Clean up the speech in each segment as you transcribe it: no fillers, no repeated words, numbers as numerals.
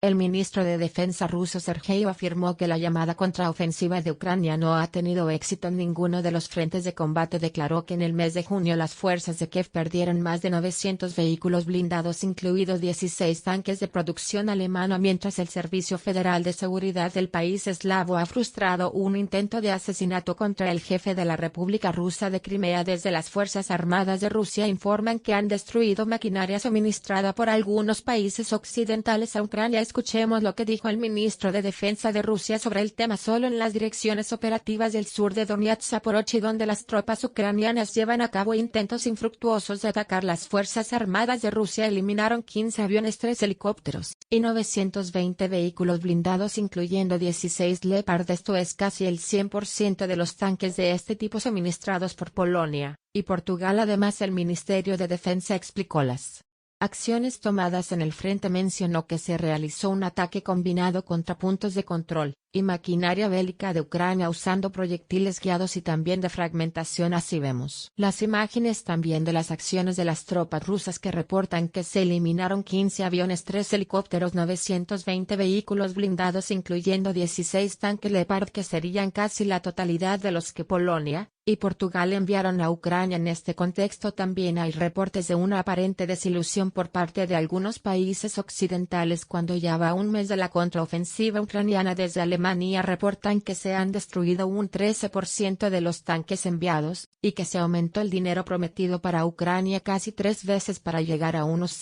El ministro de Defensa ruso Sergei afirmó que la llamada contraofensiva de Ucrania no ha tenido éxito en ninguno de los frentes de combate. Declaró que en el mes de junio las fuerzas de Kiev perdieron más de 900 vehículos blindados, incluidos 16 tanques de producción alemana, mientras el Servicio Federal de Seguridad del país eslavo ha frustrado un intento de asesinato contra el jefe de la República Rusa de Crimea. Desde las Fuerzas Armadas de Rusia informan que han destruido maquinaria suministrada por algunos países occidentales a Ucrania. Escuchemos lo que dijo el ministro de Defensa de Rusia sobre el tema. Solo en las direcciones operativas del sur de Donetsk, Zaporozhye, donde las tropas ucranianas llevan a cabo intentos infructuosos de atacar, las Fuerzas Armadas de Rusia eliminaron 15 aviones, 3 helicópteros y 920 vehículos blindados, incluyendo 16 Leopard. Esto es casi el 100% de los tanques de este tipo suministrados por Polonia y Portugal. Además, el Ministerio de Defensa explicó las acciones tomadas en el frente. Mencionó que se realizó un ataque combinado contra puntos de control y maquinaria bélica de Ucrania usando proyectiles guiados y también de fragmentación. Así vemos las imágenes también de las acciones de las tropas rusas, que reportan que se eliminaron 15 aviones, 3 helicópteros, 920 vehículos blindados, incluyendo 16 tanques Leopard, que serían casi la totalidad de los que Polonia y Portugal enviaron a Ucrania. En este contexto también hay reportes de una aparente desilusión por parte de algunos países occidentales cuando ya va un mes de la contraofensiva ucraniana. Desde Alemania reportan que se han destruido un 13% de los tanques enviados, y que se aumentó el dinero prometido para Ucrania casi 3 veces para llegar a unos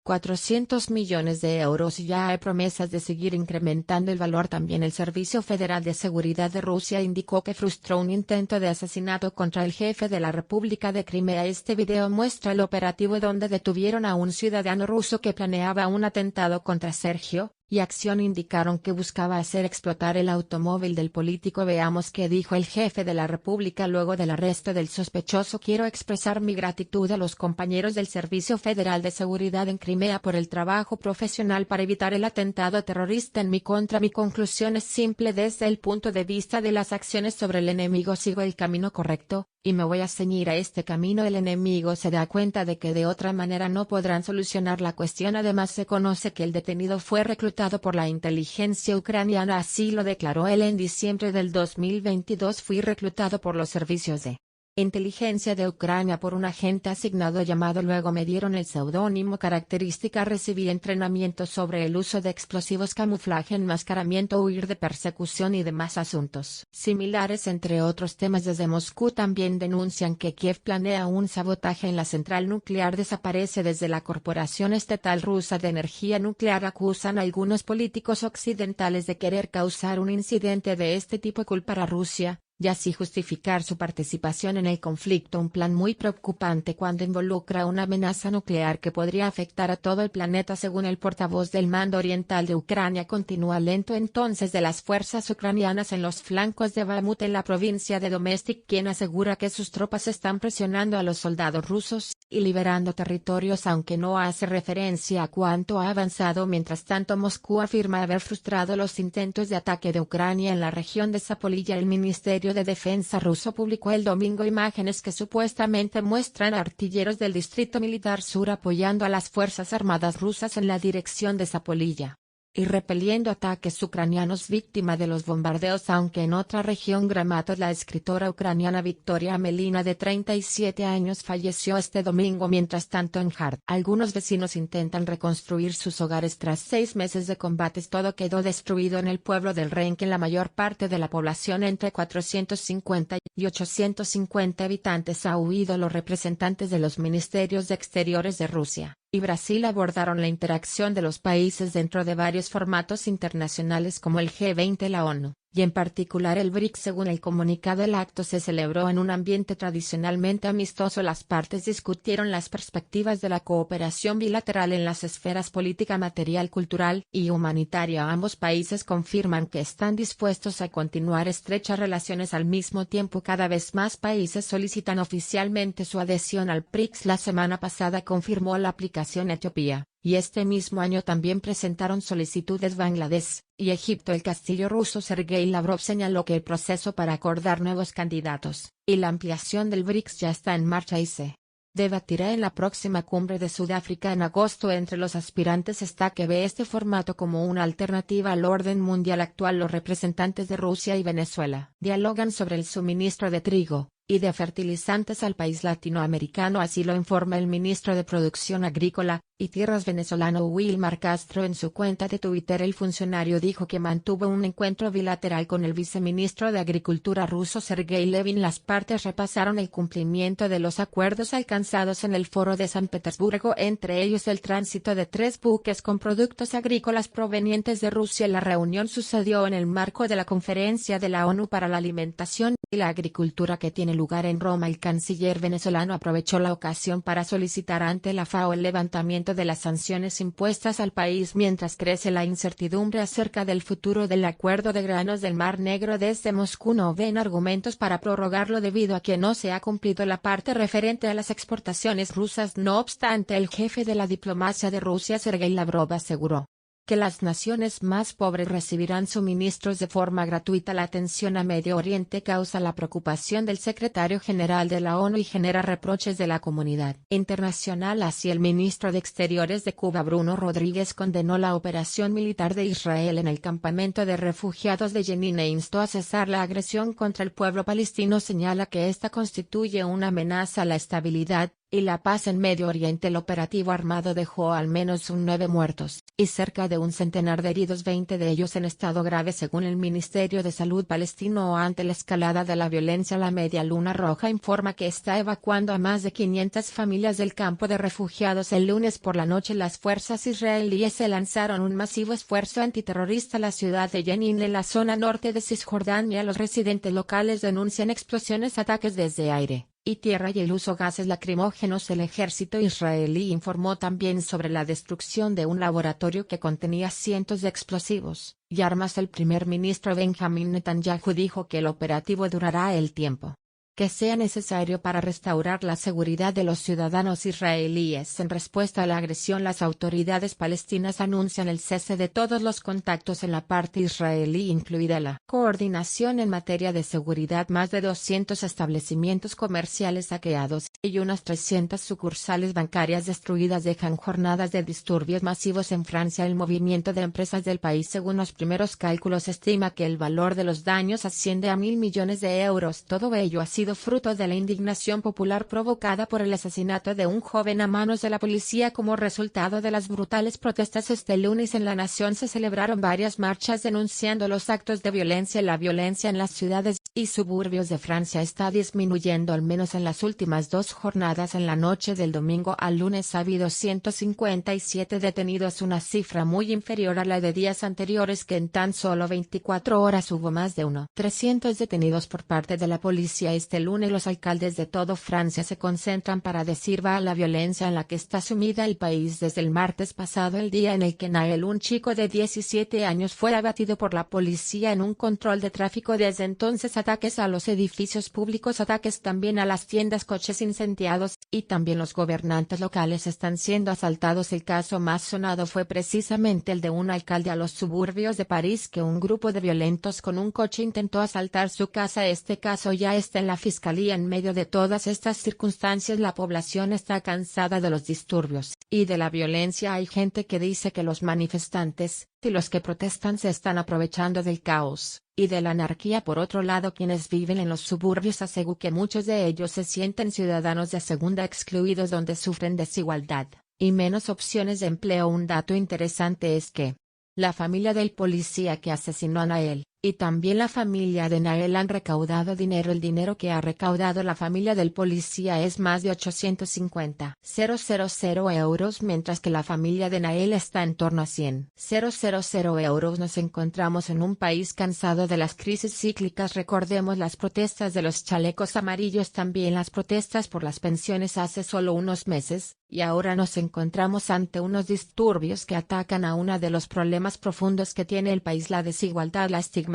400 millones de euros, y ya hay promesas de seguir incrementando el valor. También el Servicio Federal de Seguridad de Rusia indicó que frustró un intento de asesinato contra el jefe de la República de Crimea. Este video muestra el operativo donde detuvieron a un ciudadano ruso que planeaba un atentado contra Sergio y Acción indicaron que buscaba hacer explotar el automóvil del político. Veamos qué dijo el jefe de la República luego del arresto del sospechoso. Quiero expresar mi gratitud a los compañeros del Servicio Federal de Seguridad en Crimea por el trabajo profesional para evitar el atentado terrorista en mi contra. Mi conclusión es simple: desde el punto de vista de las acciones sobre el enemigo sigo el camino correcto, y me voy a ceñir a este camino. El enemigo se da cuenta de que de otra manera no podrán solucionar la cuestión. Además, se conoce que el detenido fue reclutado por la inteligencia ucraniana, así lo declaró él. En diciembre del 2022 fui reclutado por los servicios de inteligencia de Ucrania por un agente asignado llamado. Luego me dieron el seudónimo característica. Recibí entrenamiento sobre el uso de explosivos, camuflaje, enmascaramiento, huir de persecución y demás asuntos similares, entre otros temas. Desde Moscú también denuncian que Kiev planea un sabotaje en la central nuclear. Desaparece desde la Corporación Estatal Rusa de Energía Nuclear. Acusan a algunos políticos occidentales de querer causar un incidente de este tipo y culpar a Rusia, y así justificar su participación en el conflicto. Un plan muy preocupante cuando involucra una amenaza nuclear que podría afectar a todo el planeta, según el portavoz del Mando Oriental de Ucrania. Continúa lento entonces de las fuerzas ucranianas en los flancos de Bakhmut, en la provincia de Donetsk, quien asegura que sus tropas están presionando a los soldados rusos y liberando territorios, aunque no hace referencia a cuánto ha avanzado. Mientras tanto, Moscú afirma haber frustrado los intentos de ataque de Ucrania en la región de Zaporilla. El Ministerio de Defensa ruso publicó el domingo imágenes que supuestamente muestran a artilleros del Distrito Militar Sur apoyando a las Fuerzas Armadas rusas en la dirección de Zaporilla y repeliendo ataques ucranianos, víctima de los bombardeos. Aunque en otra región, Gramato, la escritora ucraniana Victoria Amelina, de 37 años, falleció este domingo. Mientras tanto, en Kharkiv, algunos vecinos intentan reconstruir sus hogares tras 6 meses de combates. Todo quedó destruido en el pueblo del Renk. En la mayor parte de la población, entre 450 y 850 habitantes, ha huido. Los representantes de los ministerios de Exteriores de Rusia y Brasil abordaron la interacción de los países dentro de varios formatos internacionales como el G20, la ONU, y en particular el BRICS. Según el comunicado, el acto se celebró en un ambiente tradicionalmente amistoso. Las partes discutieron las perspectivas de la cooperación bilateral en las esferas política, material, cultural y humanitaria. Ambos países confirman que están dispuestos a continuar estrechas relaciones. Al mismo tiempo, cada vez más países solicitan oficialmente su adhesión al BRICS. La semana pasada confirmó la aplicación Etiopía, y este mismo año también presentaron solicitudes Bangladesh y Egipto. El canciller ruso Sergei Lavrov señaló que el proceso para acordar nuevos candidatos y la ampliación del BRICS ya está en marcha y se debatirá en la próxima cumbre de Sudáfrica en agosto. Entre los aspirantes está que ve este formato como una alternativa al orden mundial actual. Los representantes de Rusia y Venezuela dialogan sobre el suministro de trigo y de fertilizantes al país latinoamericano, así lo informa el ministro de Producción Agrícola y Tierras venezolano Wilmar Castro en su cuenta de Twitter. El funcionario dijo que mantuvo un encuentro bilateral con el viceministro de Agricultura ruso Sergei Levin. Las partes repasaron el cumplimiento de los acuerdos alcanzados en el Foro de San Petersburgo, entre ellos el tránsito de 3 buques con productos agrícolas provenientes de Rusia. La reunión sucedió en el marco de la Conferencia de la ONU para la Alimentación y la Agricultura que tiene lugar en Roma. El canciller venezolano aprovechó la ocasión para solicitar ante la FAO el levantamiento de las sanciones impuestas al país mientras crece la incertidumbre acerca del futuro del acuerdo de granos del Mar Negro. Desde Moscú no ven argumentos para prorrogarlo debido a que no se ha cumplido la parte referente a las exportaciones rusas. No obstante, el jefe de la diplomacia de Rusia Sergei Lavrov aseguró que las naciones más pobres recibirán suministros de forma gratuita. La atención a Medio Oriente causa la preocupación del secretario general de la ONU y genera reproches de la comunidad internacional. Así, el ministro de Exteriores de Cuba Bruno Rodríguez condenó la operación militar de Israel en el campamento de refugiados de Jenin e instó a cesar la agresión contra el pueblo palestino. Señala que esta constituye una amenaza a la estabilidad y la paz en Medio Oriente. El operativo armado dejó al menos 9 muertos y cerca de un centenar de heridos, 20 de ellos en estado grave según el Ministerio de Salud palestino. Ante la escalada de la violencia, la Media Luna Roja informa que está evacuando a más de 500 familias del campo de refugiados. El lunes por la noche las fuerzas israelíes se lanzaron un masivo esfuerzo antiterrorista a la ciudad de Jenin en la zona norte de Cisjordania. Los residentes locales denuncian explosiones, ataques desde aire y tierra y el uso de gases lacrimógenos. El ejército israelí informó también sobre la destrucción de un laboratorio que contenía cientos de explosivos y armas. El primer ministro Benjamin Netanyahu dijo que el operativo durará el tiempo que sea necesario para restaurar la seguridad de los ciudadanos israelíes. En respuesta a la agresión, las autoridades palestinas anuncian el cese de todos los contactos en la parte israelí, incluida la coordinación en materia de seguridad. Más de 200 establecimientos comerciales saqueados y unas 300 sucursales bancarias destruidas dejan jornadas de disturbios masivos en Francia. El movimiento de empresas del país, según los primeros cálculos, estima que el valor de los daños asciende a 1.000 millones de euros. Todo ello ha sido fruto de la indignación popular provocada por el asesinato de un joven a manos de la policía como resultado de las brutales protestas. Este lunes en la nación se celebraron varias marchas denunciando los actos de violencia. La violencia en las ciudades y suburbios de Francia está disminuyendo, al menos en las últimas 2 jornadas. En la noche del domingo al lunes ha habido 157 detenidos, una cifra muy inferior a la de días anteriores, que en tan solo 24 horas hubo más de 300 detenidos por parte de la policía. Este lunes los alcaldes de toda Francia se concentran para decir basta a la violencia en la que está sumida el país desde el martes pasado, el día en el que Nael, un chico de 17 años, fue abatido por la policía en un control de tráfico. Desde entonces, ataques a los edificios públicos, ataques también a las tiendas, coches incendiados, y también los gobernantes locales están siendo asaltados. El caso más sonado fue precisamente el de un alcalde a los suburbios de París, que un grupo de violentos con un coche intentó asaltar su casa. Este caso ya está en la fiscalía. En medio de todas estas circunstancias, la población está cansada de los disturbios y de la violencia. Hay gente que dice que los manifestantes y los que protestan se están aprovechando del caos y de la anarquía. Por otro lado, quienes viven en los suburbios aseguran que muchos de ellos se sienten ciudadanos de segunda, excluidos, donde sufren desigualdad y menos opciones de empleo. Un dato interesante es que la familia del policía que asesinó a Nael y también la familia de Nael han recaudado dinero. El dinero que ha recaudado la familia del policía es más de 850.000 euros, mientras que la familia de Nael está en torno a 100.000 euros. Nos encontramos en un país cansado de las crisis cíclicas. Recordemos las protestas de los chalecos amarillos, también las protestas por las pensiones hace solo unos meses, y ahora nos encontramos ante unos disturbios que atacan a uno de los problemas profundos que tiene el país: la desigualdad, la estigmatización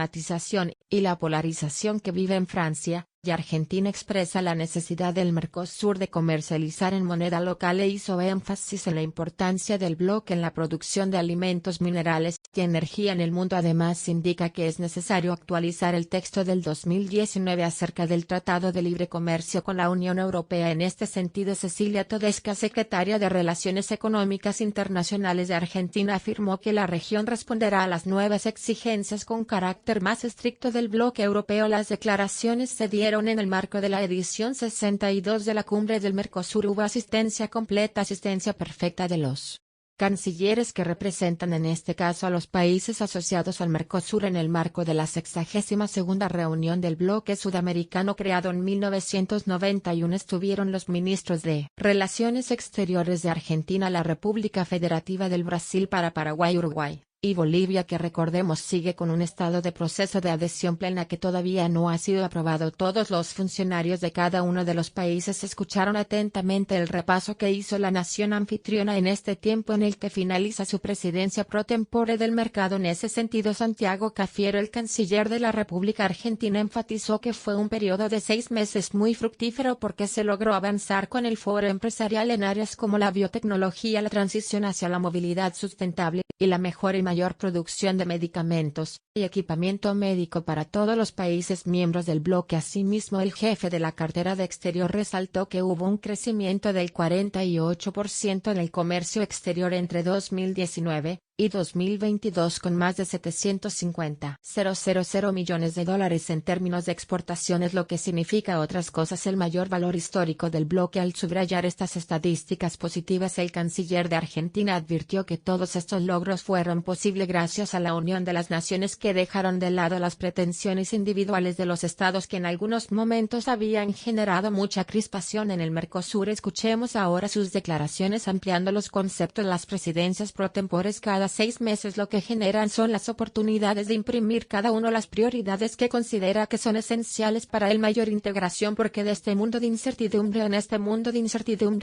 y la polarización que vive en Francia, y Argentina expresa la necesidad del Mercosur de comercializar en moneda local e hizo énfasis en la importancia del bloque en la producción de alimentos, minerales y energía en el mundo. Además indica que es necesario actualizar el texto del 2019 acerca del Tratado de Libre Comercio con la Unión Europea. En este sentido, Cecilia Todesca, secretaria de Relaciones Económicas Internacionales de Argentina, afirmó que la región responderá a las nuevas exigencias con carácter más estricto del bloque europeo. Las declaraciones se dieron en el marco de la edición 62 de la Cumbre del Mercosur. Hubo asistencia completa, asistencia perfecta de los cancilleres que representan en este caso a los países asociados al Mercosur en el marco de la 62ª reunión del bloque sudamericano creado en 1991. Estuvieron los ministros de Relaciones Exteriores de Argentina, la República Federativa del Brasil, Paraguay, Uruguay y Bolivia, que recordemos sigue con un estado de proceso de adhesión plena que todavía no ha sido aprobado. Todos los funcionarios de cada uno de los países escucharon atentamente el repaso que hizo la nación anfitriona en este tiempo en el que finaliza su presidencia pro tempore del mercado. En ese sentido, Santiago Cafiero, el canciller de la República Argentina, enfatizó que fue un periodo de 6 meses muy fructífero porque se logró avanzar con el foro empresarial en áreas como la biotecnología, la transición hacia la movilidad sustentable y la mejora y mayor producción de medicamentos y equipamiento médico para todos los países miembros del bloque. Asimismo, el jefe de la cartera de Exterior resaltó que hubo un crecimiento del 48% en el comercio exterior entre 2019 y 2022, con más de 750.000 millones de dólares en términos de exportaciones, lo que significa otras cosas el mayor valor histórico del bloque. Al subrayar estas estadísticas positivas, el canciller de Argentina advirtió que todos estos logros fueron posibles gracias a la unión de las naciones, que dejaron de lado las pretensiones individuales de los estados que en algunos momentos habían generado mucha crispación en el Mercosur. Escuchemos ahora sus declaraciones ampliando los conceptos. Las presidencias pro tempores cada 6 meses lo que generan son las oportunidades de imprimir cada uno las prioridades que considera que son esenciales para el mayor integración, porque en este mundo de incertidumbre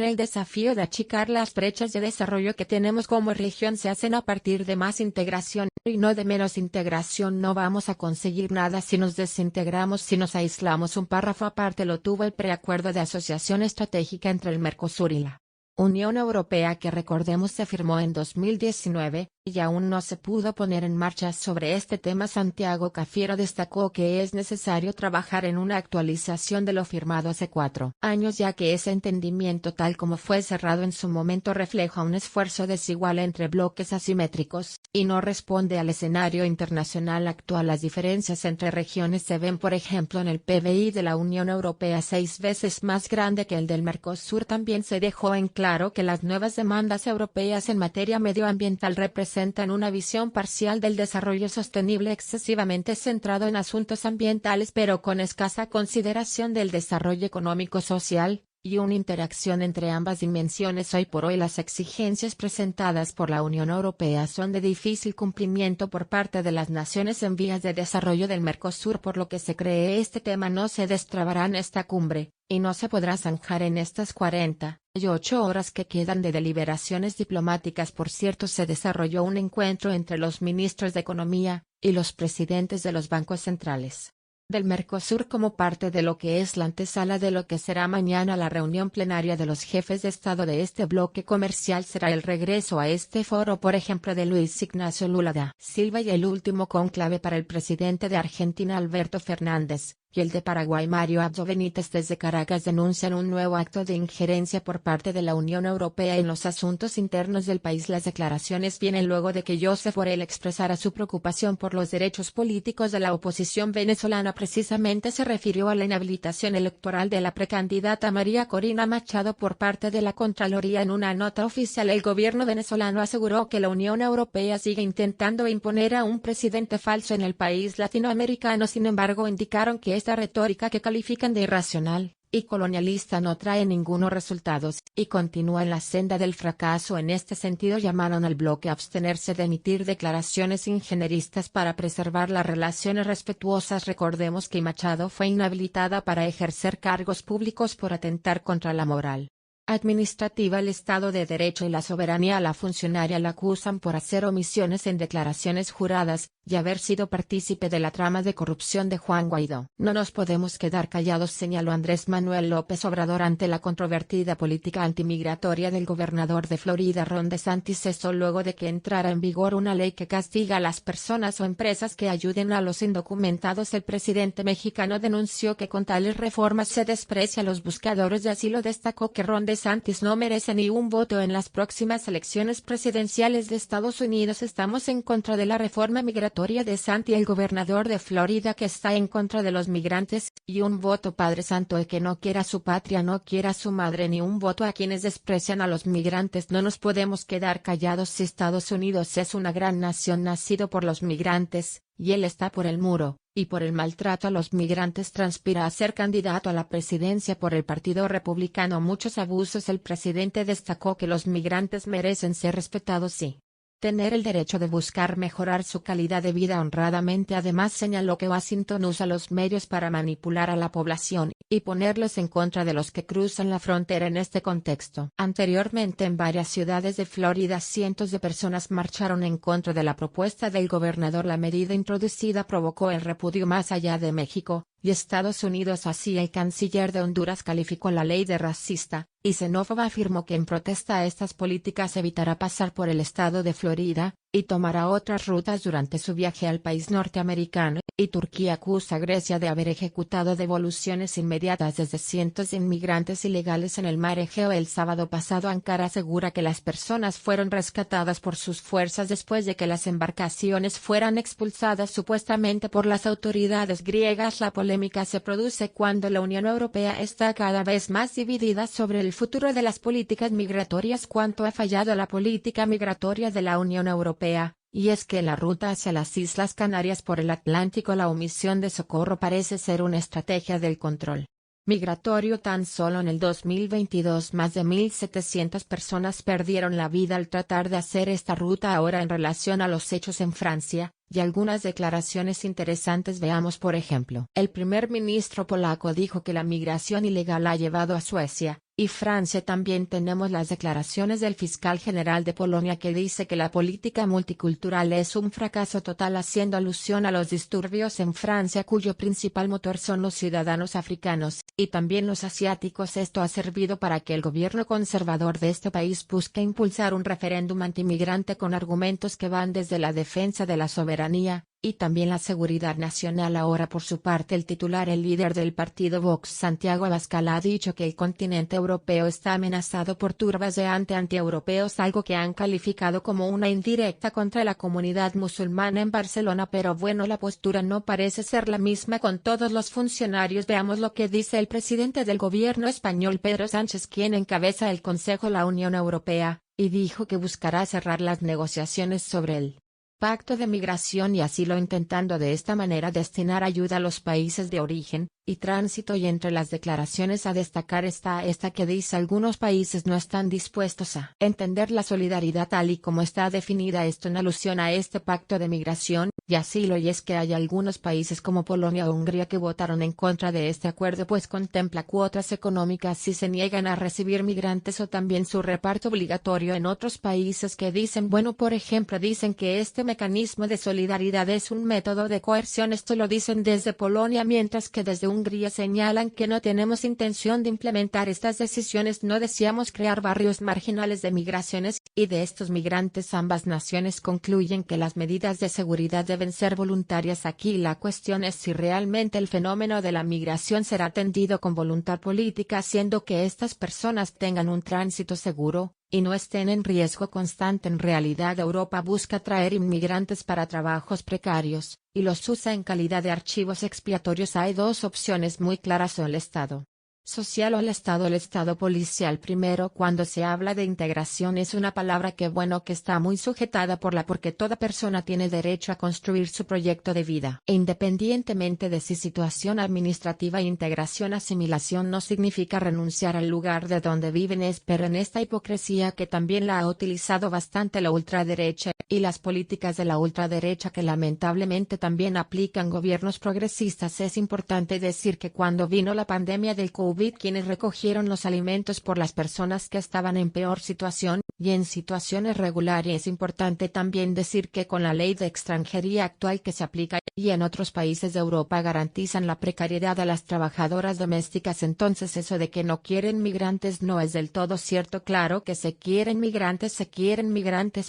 el desafío de achicar las brechas de desarrollo que tenemos como región se hacen a partir de más integración y no de menos integración. No vamos a conseguir nada si nos desintegramos, si nos aislamos. Un párrafo aparte lo tuvo el preacuerdo de asociación estratégica entre el Mercosur y la Unión Europea, que recordemos se firmó en 2019, y aún no se pudo poner en marcha. Sobre este tema, Santiago Cafiero destacó que es necesario trabajar en una actualización de lo firmado hace 4 años, ya que ese entendimiento, tal como fue cerrado en su momento, refleja un esfuerzo desigual entre bloques asimétricos, y no responde al escenario internacional actual. Las diferencias entre regiones se ven, por ejemplo, en el PBI de la Unión Europea, 6 veces más grande que el del Mercosur. También se dejó en claro que las nuevas demandas europeas en materia medioambiental representan una visión parcial del desarrollo sostenible, excesivamente centrado en asuntos ambientales pero con escasa consideración del desarrollo económico-social, y una interacción entre ambas dimensiones. Hoy por hoy las exigencias presentadas por la Unión Europea son de difícil cumplimiento por parte de las naciones en vías de desarrollo del Mercosur, por lo que se cree este tema no se destrabará en esta cumbre, y no se podrá zanjar en estas 48 horas que quedan de deliberaciones diplomáticas. Por cierto, se desarrolló un encuentro entre los ministros de Economía y los presidentes de los bancos centrales del Mercosur como parte de lo que es la antesala de lo que será mañana la reunión plenaria de los jefes de Estado de este bloque comercial. Será el regreso a este foro, por ejemplo, de Luis Ignacio Lula da Silva, y el último cónclave para el presidente de Argentina, Alberto Fernández, y el de Paraguay, Mario Abdo Benítez. Desde Caracas denuncian un nuevo acto de injerencia por parte de la Unión Europea en los asuntos internos del país. Las declaraciones vienen luego de que Josep Borrell expresara su preocupación por los derechos políticos de la oposición venezolana. Precisamente se refirió a la inhabilitación electoral de la precandidata María Corina Machado por parte de la Contraloría. En una nota oficial, el gobierno venezolano aseguró que la Unión Europea sigue intentando imponer a un presidente falso en el país latinoamericano. Sin embargo, indicaron que esta retórica, que califican de irracional y colonialista, no trae ningunos resultados, y continúa en la senda del fracaso. En este sentido, llamaron al bloque a abstenerse de emitir declaraciones injerenistas para preservar las relaciones respetuosas. Recordemos que Machado fue inhabilitada para ejercer cargos públicos por atentar contra la moral administrativa, el Estado de Derecho y la soberanía. A la funcionaria la acusan por hacer omisiones en declaraciones juradas, y haber sido partícipe de la trama de corrupción de Juan Guaidó. No nos podemos quedar callados, señaló Andrés Manuel López Obrador ante la controvertida política antimigratoria del gobernador de Florida Ron DeSantis. Esto luego de que entrara en vigor una ley que castiga a las personas o empresas que ayuden a los indocumentados. El presidente mexicano denunció que con tales reformas se desprecia a los buscadores de asilo. Destacó que Ron DeSantis no merece ni un voto en las próximas elecciones presidenciales de Estados Unidos. Estamos en contra de la reforma migratoria de Santi, el gobernador de Florida, que está en contra de los migrantes, y un voto, Padre Santo, el que no quiera su patria no quiera a su madre, ni un voto a quienes desprecian a los migrantes. No nos podemos quedar callados si Estados Unidos es una gran nación nacido por los migrantes, y él está por el muro, y por el maltrato a los migrantes transpira a ser candidato a la presidencia por el Partido Republicano. Muchos abusos. El presidente destacó que los migrantes merecen ser respetados y tener el derecho de buscar mejorar su calidad de vida honradamente. Además señaló que Washington usa los medios para manipular a la población, y ponerlos en contra de los que cruzan la frontera en este contexto. Anteriormente en varias ciudades de Florida cientos de personas marcharon en contra de la propuesta del gobernador. La medida introducida provocó el repudio más allá de México y Estados Unidos. Así, el canciller de Honduras calificó la ley de racista y xenófoba. Afirmó que en protesta a estas políticas evitará pasar por el estado de Florida, y tomará otras rutas durante su viaje al país norteamericano. Y Turquía acusa a Grecia de haber ejecutado devoluciones inmediatas desde cientos de inmigrantes ilegales en el mar Egeo. El sábado pasado Ankara asegura que las personas fueron rescatadas por sus fuerzas después de que las embarcaciones fueran expulsadas supuestamente por las autoridades griegas. La polémica se produce cuando la Unión Europea está cada vez más dividida sobre el futuro de las políticas migratorias. ¿Cuánto ha fallado la política migratoria de la Unión Europea? Y es que en la ruta hacia las Islas Canarias por el Atlántico la omisión de socorro parece ser una estrategia del control migratorio. Tan solo en el 2022 más de 1.700 personas perdieron la vida al tratar de hacer esta ruta. Ahora, en relación a los hechos en Francia, y algunas declaraciones interesantes. Veamos. Por ejemplo, el primer ministro polaco dijo que la migración ilegal ha llevado a Suecia y Francia. También tenemos las declaraciones del fiscal general de Polonia, que dice que la política multicultural es un fracaso total, haciendo alusión a los disturbios en Francia cuyo principal motor son los ciudadanos africanos, y también los asiáticos. Esto ha servido para que el gobierno conservador de este país busque impulsar un referéndum antimigrante con argumentos que van desde la defensa de la soberanía y también la seguridad nacional. Ahora, por su parte, el líder del partido Vox, Santiago Abascal, ha dicho que el continente europeo está amenazado por turbas de antieuropeos, algo que han calificado como una indirecta contra la comunidad musulmana en Barcelona. Pero bueno, la postura no parece ser la misma con todos los funcionarios. Veamos lo que dice el presidente del gobierno español, Pedro Sánchez, quien encabeza el Consejo de la Unión Europea, y dijo que buscará cerrar las negociaciones sobre el Pacto de Migración y Asilo, intentando de esta manera destinar ayuda a los países de origen y tránsito. Y entre las declaraciones a destacar está esta, que dice: algunos países no están dispuestos a entender la solidaridad tal y como está definida. Esto en alusión a este pacto de migración y asilo, y es que hay algunos países como Polonia o Hungría que votaron en contra de este acuerdo, pues contempla cuotas económicas si se niegan a recibir migrantes, o también su reparto obligatorio en otros países que dicen, bueno, por ejemplo, dicen que este mecanismo de solidaridad es un método de coerción. Esto lo dicen desde Polonia, mientras que desde Hungría señalan que no tenemos intención de implementar estas decisiones, no deseamos crear barrios marginales de migraciones y de estos migrantes. Ambas naciones concluyen que las medidas de seguridad deben ser voluntarias. Aquí la cuestión es si realmente el fenómeno de la migración será atendido con voluntad política, haciendo que estas personas tengan un tránsito seguro y no estén en riesgo constante. En realidad, Europa busca traer inmigrantes para trabajos precarios, y los usa en calidad de archivos expiatorios. Hay dos opciones muy claras: o el Estado social o el Estado policial. Primero, cuando se habla de integración, es una palabra que está muy sujetada porque toda persona tiene derecho a construir su proyecto de vida, e independientemente de su situación administrativa. Asimilación no significa renunciar al lugar de donde viven. Pero en esta hipocresía que también la ha utilizado bastante la ultraderecha, y las políticas de la ultraderecha que lamentablemente también aplican gobiernos progresistas. Es importante decir que cuando vino la pandemia del COVID COVID quienes recogieron los alimentos por las personas que estaban en peor situación, y en situaciones regulares. Es importante también decir que con la ley de extranjería actual que se aplica y en otros países de Europa garantizan la precariedad a las trabajadoras domésticas, entonces eso de que no quieren migrantes no es del todo cierto. Claro que se quieren migrantes,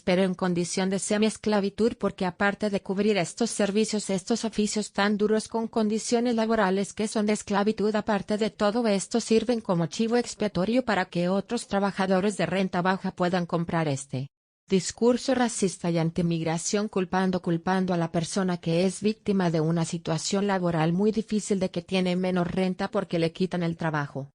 pero en condición de semiesclavitud, porque aparte de cubrir estos servicios, estos oficios tan duros con condiciones laborales que son de esclavitud, aparte de todo esto sirven como chivo expiatorio para que otros trabajadores de renta baja puedan comprar este discurso racista y antimigración, culpando a la persona que es víctima de una situación laboral muy difícil de que tiene menos renta porque le quitan el trabajo.